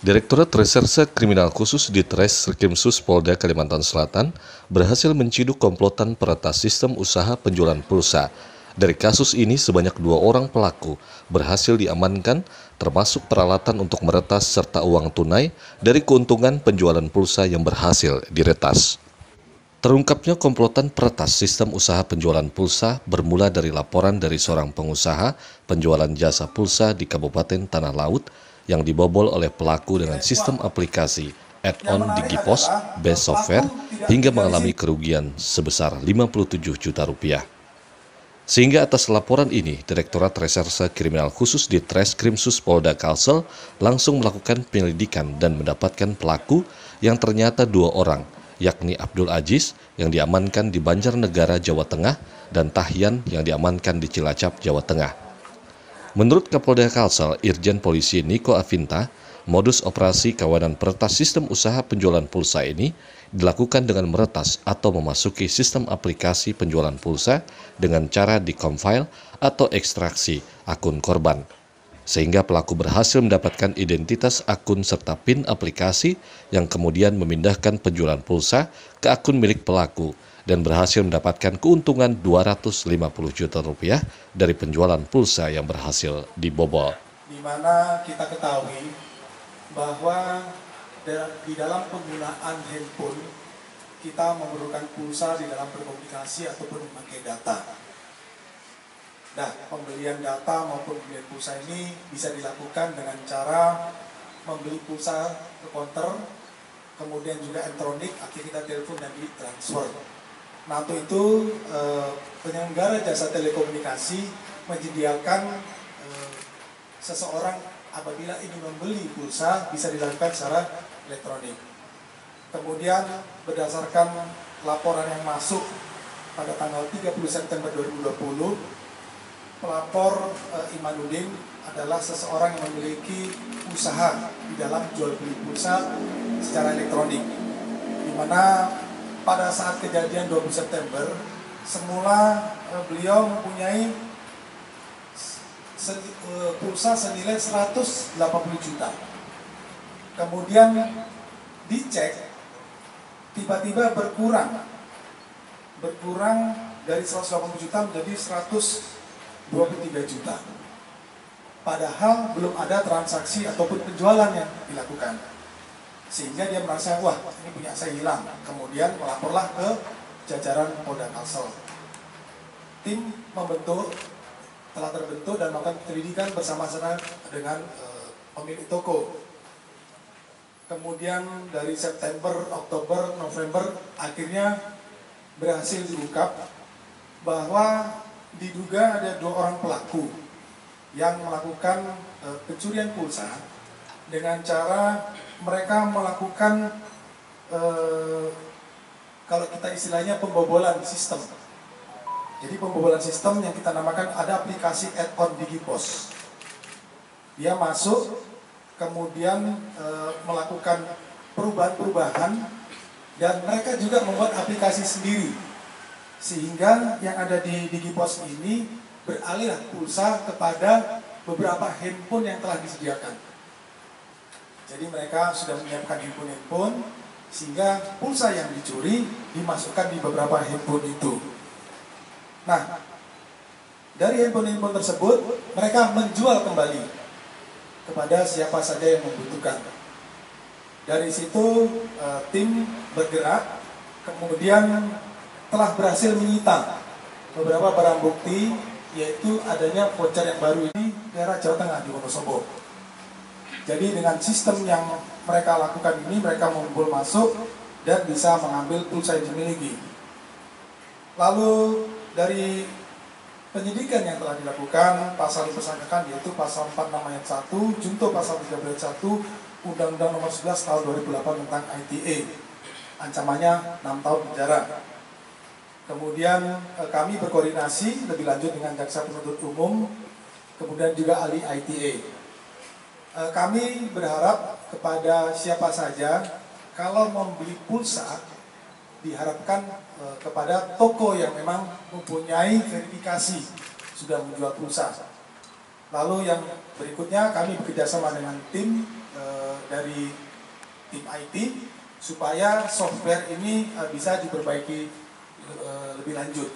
Direktorat Reserse Kriminal Khusus di Treskrimsus Polda Kalimantan Selatan berhasil menciduk komplotan peretas sistem usaha penjualan pulsa. Dari kasus ini, sebanyak 2 orang pelaku berhasil diamankan, termasuk peralatan untuk meretas serta uang tunai dari keuntungan penjualan pulsa yang berhasil diretas. Terungkapnya komplotan peretas sistem usaha penjualan pulsa bermula dari laporan dari seorang pengusaha penjualan jasa pulsa di Kabupaten Tanah Laut yang dibobol oleh pelaku dengan sistem aplikasi add-on Digipos Best Software hingga mengalami kerugian sebesar 57 juta rupiah. Sehingga atas laporan ini, Direktorat Reserse Kriminal Khusus di Treskrimsus Polda Kalsel langsung melakukan penyelidikan dan mendapatkan pelaku yang ternyata 2 orang, yakni Abdul Aziz yang diamankan di Banjarnegara, Jawa Tengah, dan Tahyan yang diamankan di Cilacap, Jawa Tengah. Menurut Kapolda Kalsel, Irjen Polisi Niko Afinta, modus operasi kawanan peretas sistem usaha penjualan pulsa ini dilakukan dengan meretas atau memasuki sistem aplikasi penjualan pulsa dengan cara di-compile atau ekstraksi akun korban. Sehingga pelaku berhasil mendapatkan identitas akun serta PIN aplikasi yang kemudian memindahkan penjualan pulsa ke akun milik pelaku dan berhasil mendapatkan keuntungan 250 juta rupiah dari penjualan pulsa yang berhasil dibobol. Di mana kita ketahui bahwa di dalam penggunaan handphone kita memerlukan pulsa di dalam berkomunikasi ataupun memakai data. Nah, pembelian data maupun pembelian pulsa ini bisa dilakukan dengan cara membeli pulsa ke konter, kemudian juga elektronik, akhirnya kita telepon dan ditransfer. Nah, untuk itu penyelenggara jasa telekomunikasi menyediakan seseorang apabila ingin membeli pulsa bisa dilakukan secara elektronik. Kemudian berdasarkan laporan yang masuk pada tanggal 30 September 2020, pelapor Imanuddin adalah seseorang yang memiliki usaha di dalam jual beli pulsa secara elektronik, di mana pada saat kejadian 20 September, semula beliau mempunyai pulsa senilai 180 juta. Kemudian dicek, tiba-tiba berkurang dari 180 juta menjadi 123 juta. Padahal belum ada transaksi ataupun penjualan yang dilakukan. Sehingga dia merasa, wah ini punya saya hilang. Kemudian melaporlah ke jajaran Polda Kalsel. Tim telah terbentuk dan melakukan penyelidikan bersama-sama dengan pemilik toko. Kemudian dari September, Oktober, November akhirnya berhasil diungkap bahwa diduga ada 2 orang pelaku yang melakukan pencurian pulsa dengan cara mereka melakukan kalau kita istilahnya pembobolan sistem. Jadi pembobolan sistem yang kita namakan ada aplikasi add-on Digipos. Dia masuk, kemudian melakukan perubahan-perubahan, dan mereka juga membuat aplikasi sendiri. Sehingga yang ada di Digipos ini beralih pulsa kepada beberapa handphone yang telah disediakan. Jadi mereka sudah menyiapkan handphone, sehingga pulsa yang dicuri dimasukkan di beberapa handphone itu. Nah, dari handphone tersebut, mereka menjual kembali kepada siapa saja yang membutuhkan. Dari situ, tim bergerak, kemudian telah berhasil menyita beberapa barang bukti, yaitu adanya voucher yang baru di daerah Jawa Tengah, di Wonosobo. Jadi dengan sistem yang mereka lakukan ini, mereka mengumpul masuk dan bisa mengambil pulsa yang dimiliki. Lalu dari penyidikan yang telah dilakukan, pasal dipersangkakan yaitu pasal 46 ayat 1, junto pasal 13 ayat 1, Undang-Undang Nomor 11 Tahun 2008 tentang ITE. Ancamannya 6 tahun penjara. Kemudian kami berkoordinasi lebih lanjut dengan Jaksa Penuntut Umum, kemudian juga ahli ITE. Kami berharap kepada siapa saja kalau membeli pulsa diharapkan kepada toko yang memang mempunyai verifikasi sudah menjual pulsa. Lalu yang berikutnya kami bekerjasama dengan tim dari tim IT supaya software ini bisa diperbaiki lebih lanjut.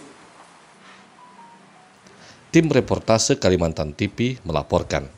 Tim reportase Kalimantan TV melaporkan.